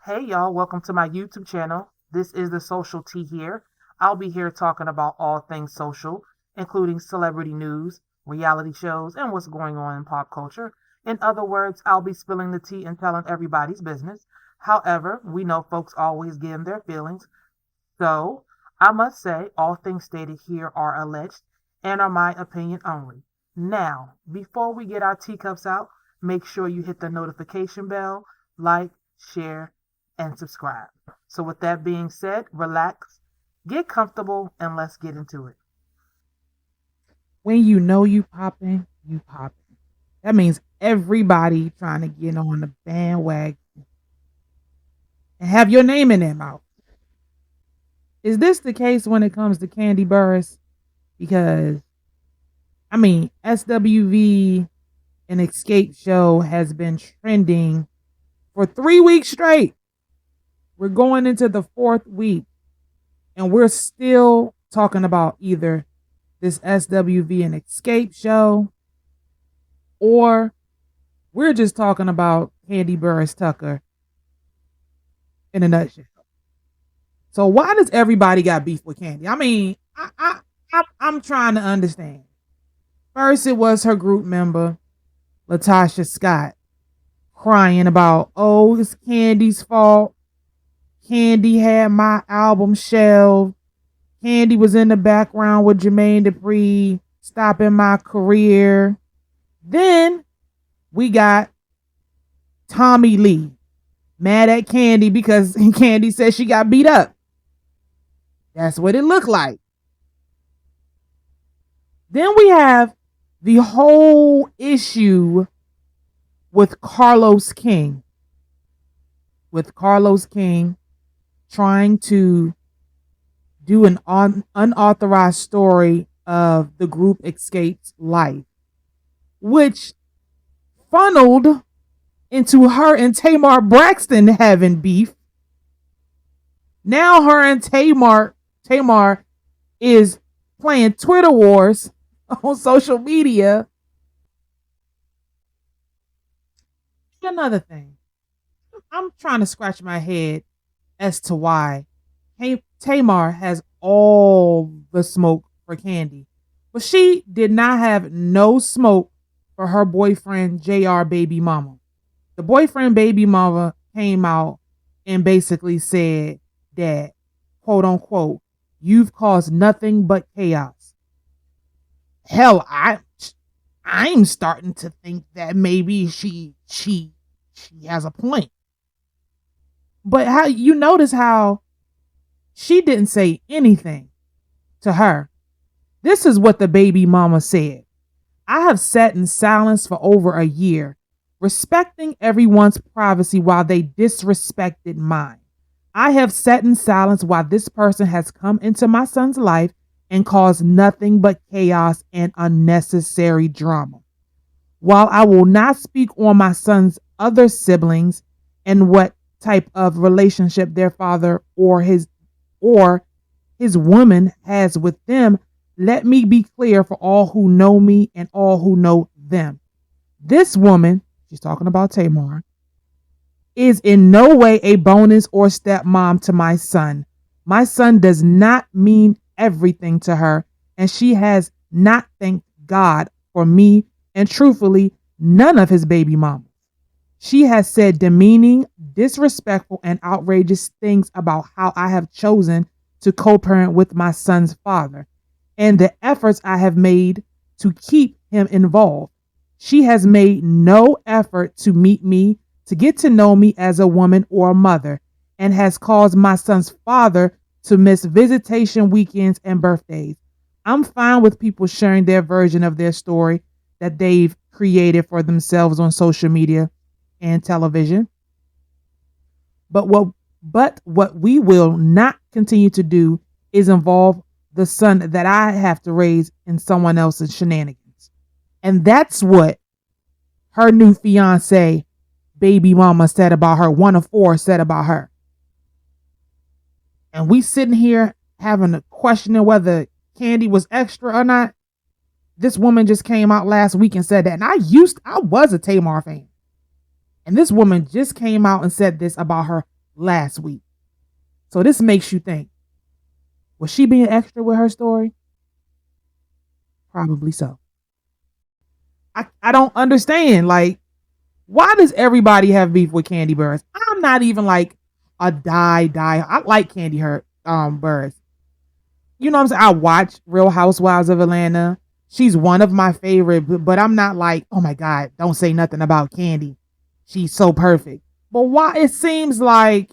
Hey y'all, welcome to my YouTube channel. This is the Social Tea here. I'll be here talking about all things social, including celebrity news, reality shows, and what's going on in pop culture. In other words, I'll be spilling the tea and telling everybody's business. However, we know folks always give them their feelings. So, I must say, all things stated here are alleged and are my opinion only. Now, before we get our teacups out, make sure you hit the notification bell, like, share, and subscribe. So, with that being said, relax, get comfortable, and let's get into it. When you know you popping, you popping. That means everybody trying to get on the bandwagon and have your name in their mouth. Is this the case when it comes to Kandi Burruss? Because SWV and Xscape show has been trending for 3 weeks straight. We're going into the 4th week, and we're still talking about either this SWV and Xscape show, or we're just talking about Kandi Burruss Tucker in a nutshell. So why does everybody got beef with Kandi? I'm trying to understand. First, it was her group member, Latasha Scott, crying about, oh, it's Kandi's fault. Kandi had my album shelved. Kandi was in the background with Jermaine Dupri, stopping my career. Then we got Tommy Lee, mad at Kandi because Kandi said she got beat up. That's what it looked like. Then we have the whole issue with Carlos King. With Carlos King trying to do an unauthorized story of the group Xscape's life, which funneled into her and Tamar Braxton having beef. Now her and Tamar is playing Twitter wars on social media. Another thing, I'm trying to scratch my head as to why Tamar has all the smoke for Kandi, but she did not have no smoke for her boyfriend JR baby mama. The boyfriend baby mama came out and basically said that, quote unquote, you've caused nothing but chaos. Hell, I'm starting to think that maybe she has a point. But how you notice how she didn't say anything to her. This is what the baby mama said. I have sat in silence for over a year, respecting everyone's privacy while they disrespected mine. I have sat in silence while this person has come into my son's life and caused nothing but chaos and unnecessary drama. While I will not speak on my son's other siblings and what type of relationship their father or his woman has with them, let me be clear for all who know me and all who know them. This woman, she's talking about Tamar, is in no way a bonus or stepmom to my son. My son does not mean everything to her, and she has not thanked God for me and truthfully none of his baby mamas. She has said demeaning, disrespectful, and outrageous things about how I have chosen to co-parent with my son's father and the efforts I have made to keep him involved. She has made no effort to meet me, to get to know me as a woman or a mother, and has caused my son's father to miss visitation weekends and birthdays. I'm fine with people sharing their version of their story that they've created for themselves on social media and television. But what we will not continue to do is involve the son that I have to raise in someone else's shenanigans. And that's what her new fiance, baby mama, said about her. One of four said about her. And we sitting here having a questioning whether Kandi was extra or not. This woman just came out last week and said that. And I was a Tamar fan. And this woman just came out and said this about her last week. So this makes you think, was she being extra with her story? Probably so. I don't understand. Like, why does everybody have beef with Kandi Burruss? I'm not even like a die. I like Burruss. You know what I'm saying? I watch Real Housewives of Atlanta. She's one of my favorite, but I'm not like, oh my God, don't say nothing about Kandi. She's so perfect. But why it seems like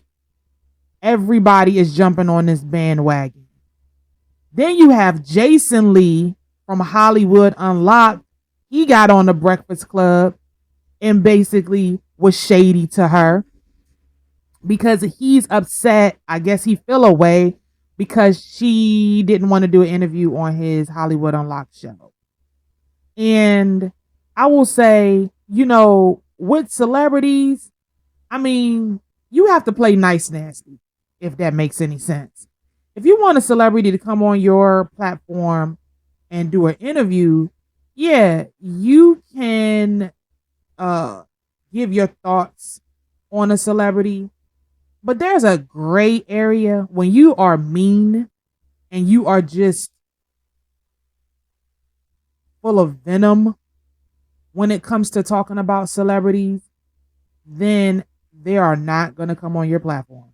everybody is jumping on this bandwagon. Then you have Jason Lee from Hollywood Unlocked. He got on the Breakfast Club and basically was shady to her because he's upset. I guess he feel away because she didn't want to do an interview on his Hollywood Unlocked show. And I will say, with celebrities, I mean, you have to play nice nasty, if that makes any sense. If you want a celebrity to come on your platform and do an interview, yeah, you can give your thoughts on a celebrity. But there's a gray area when you are mean and you are just full of venom when it comes to talking about celebrities, then they are not going to come on your platform.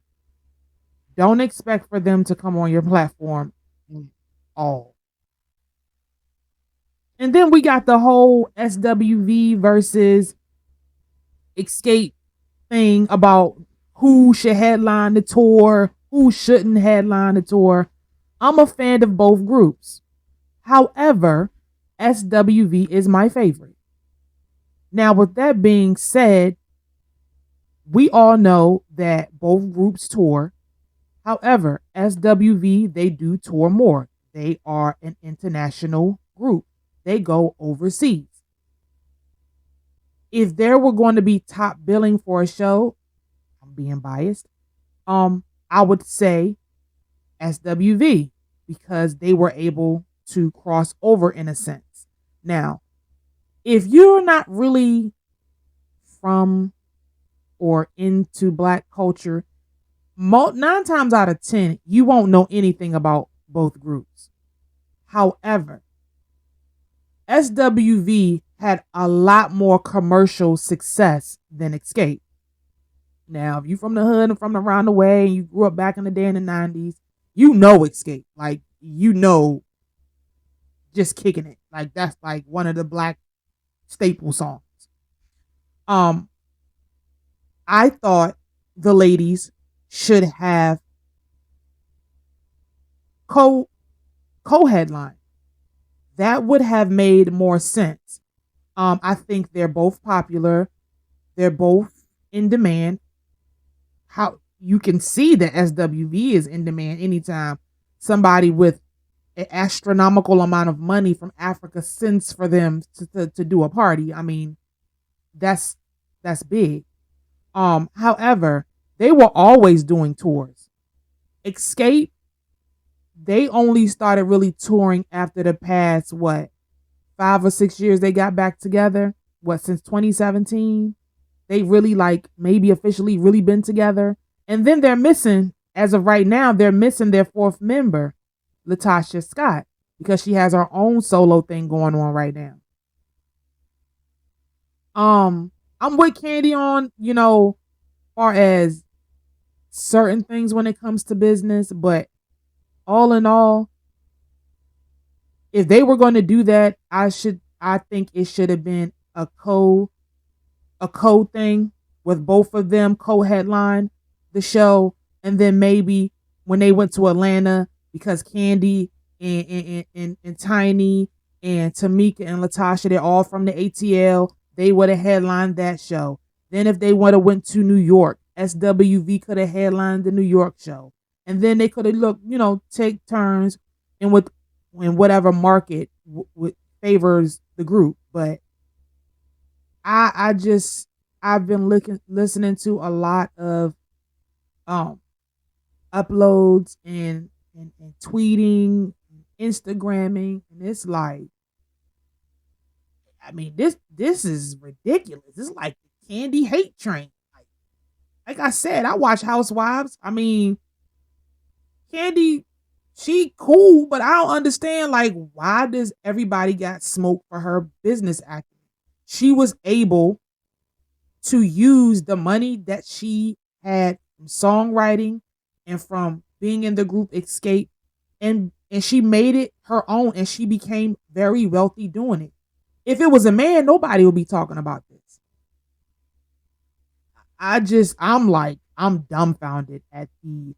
Don't expect for them to come on your platform at all. And then we got the whole SWV versus Xscape thing about who should headline the tour, who shouldn't headline the tour. I'm a fan of both groups. However, SWV is my favorite. Now, with that being said, we all know that both groups tour. However, SWV, they do tour more. They are an international group. They go overseas. If there were going to be top billing for a show, I'm being biased, I would say SWV because they were able to cross over in a sense. Now, if you're not really from or into Black culture, 9 times out of 10, you won't know anything about both groups. However, SWV had a lot more commercial success than Xscape. Now, if you from the hood and from around the way and you grew up back in the day in the 90s, you know Xscape. Like, just kicking it. Like, that's like one of the Black staple songs. I thought the ladies should have co-headline. That would have made more sense. I think they're both popular. They're both in demand. How you can see that SWV is in demand anytime somebody with an astronomical amount of money from Africa sends for them to do a party. I mean, that's big. However, they were always doing tours. Xscape, they only started really touring after the past, 5 or 6 years they got back together. Since 2017? They really maybe officially really been together. And then they're missing, as of right now, they're missing their 4th member, Latasha Scott, because she has her own solo thing going on right now. I'm with Kandi on, far as certain things when it comes to business, but all in all, if they were going to do that, I think it should have been a co thing with both of them co-headline the show, and then maybe when they went to Atlanta, because Kandi and Tiny and Tamika and Latasha, they're all from the ATL, they would have headlined that show. Then if they would have went to New York, SWV could have headlined the New York show. And then they could have take turns in whatever market favors the group. But I've been listening to a lot of uploads and tweeting, and Instagramming, and it's like, I mean, this is ridiculous. It's like the Kandi hate train. like I said, I watch Housewives. I mean, Kandi, she cool, but I don't understand, like, why does everybody got smoke for her business acumen? She was able to use the money that she had from songwriting and from being in the group Xscape, and she made it her own, and she became very wealthy doing it. If it was a man, nobody would be talking about this. I'm dumbfounded at the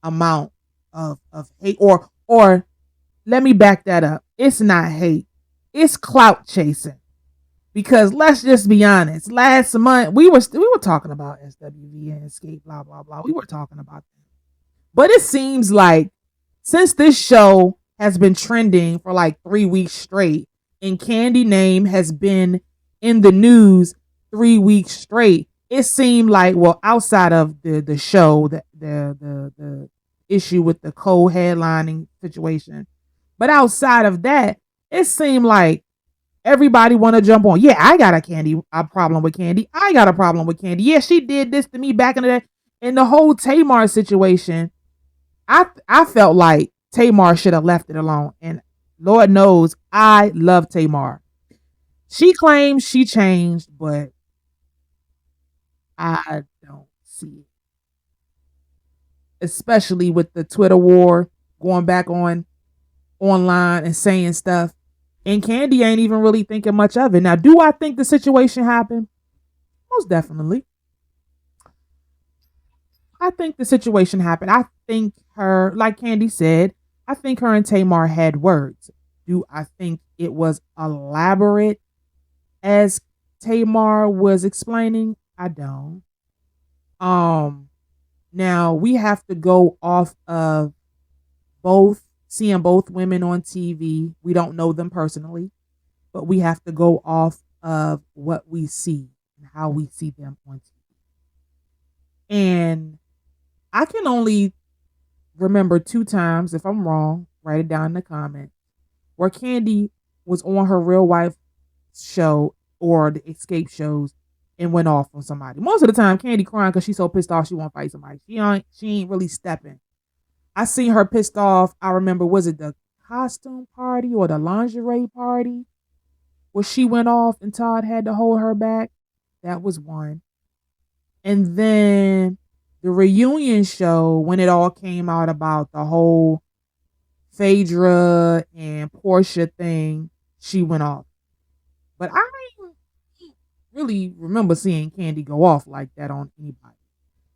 amount of hate, or let me back that up. It's not hate. It's clout chasing. Because let's just be honest. Last month we were talking about SWV and Xscape, blah blah blah. We were talking about that. But it seems like since this show has been trending for like 3 weeks straight, and Kandi name has been in the news 3 weeks straight, it seemed like, well, outside of the show, the issue with the co-headlining situation, but outside of that, it seemed like everybody want to jump on. Yeah, I got a problem with Kandi. I got a problem with Kandi. Yeah, she did this to me back in the day. In the whole Tamar situation, I felt like Tamar should have left it alone. And Lord knows I love Tamar. She claims she changed, but I don't see it. Especially with the Twitter war going back online and saying stuff. And Kandi ain't even really thinking much of it. Now, do I think the situation happened? Most definitely. I think the situation happened. I think her, like Kandi said, I think her and Tamar had words. Do I think it was elaborate as Tamar was explaining? I don't. Now we have to go off of seeing both women on TV. We don't know them personally, but we have to go off of what we see and how we see them on TV. And I can only remember 2 times. If I'm wrong, write it down in the comments, where Kandi was on her real wife show or the Xscape shows and went off on somebody. Most of the time, Kandi crying because she's so pissed off she won't fight somebody. She ain't really stepping. I seen her pissed off. I remember, was it the costume party or the lingerie party where she went off and Todd had to hold her back? That was one. And then the reunion show, when it all came out about the whole Phaedra and Portia thing, she went off. But I don't really remember seeing Kandi go off like that on anybody.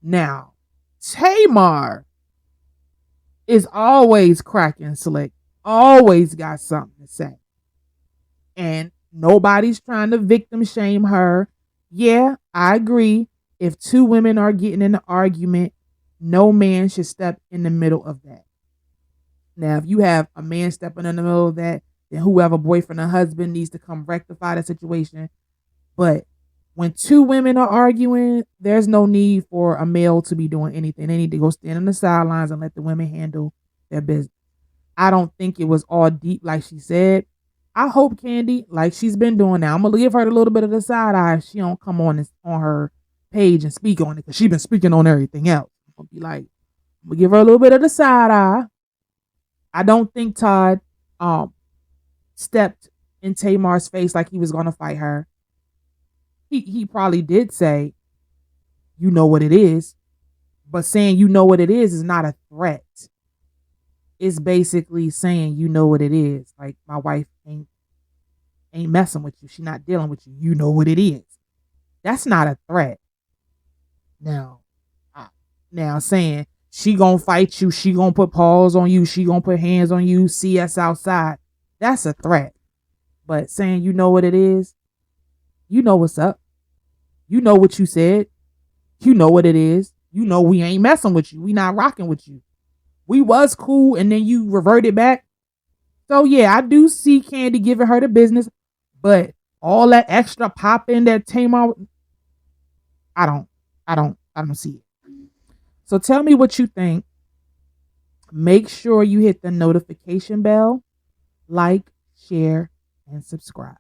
Now, Tamar is always cracking slick, always got something to say. And nobody's trying to victim shame her. Yeah, I agree. If 2 women are getting in an argument, no man should step in the middle of that. Now, if you have a man stepping in the middle of that, then whoever, boyfriend or husband, needs to come rectify the situation. But when 2 women are arguing, there's no need for a male to be doing anything. They need to go stand on the sidelines and let the women handle their business. I don't think it was all deep like she said. I hope Kandi, like she's been doing now, I'm going to give her a little bit of the side eye if she don't come on her page and speak on it, because she's been speaking on everything else. I'm going to give her a little bit of the side eye. I don't think Todd stepped in Tamar's face like he was going to fight her. He probably did say, you know what it is. But saying you know what it is not a threat. It's basically saying you know what it is. Like, my wife ain't messing with you. She's not dealing with you. You know what it is. That's not a threat. Now saying she gonna fight you, she gonna put paws on you, she gonna put hands on you, see us outside, that's a threat. But saying you know what it is, you know what's up. You know what you said. You know what it is. You know we ain't messing with you. We not rocking with you. We was cool and then you reverted back. So yeah, I do see Kandi giving her the business, but all that extra popping that Tamar, I don't see it. So tell me what you think. Make sure you hit the notification bell, like, share, and subscribe.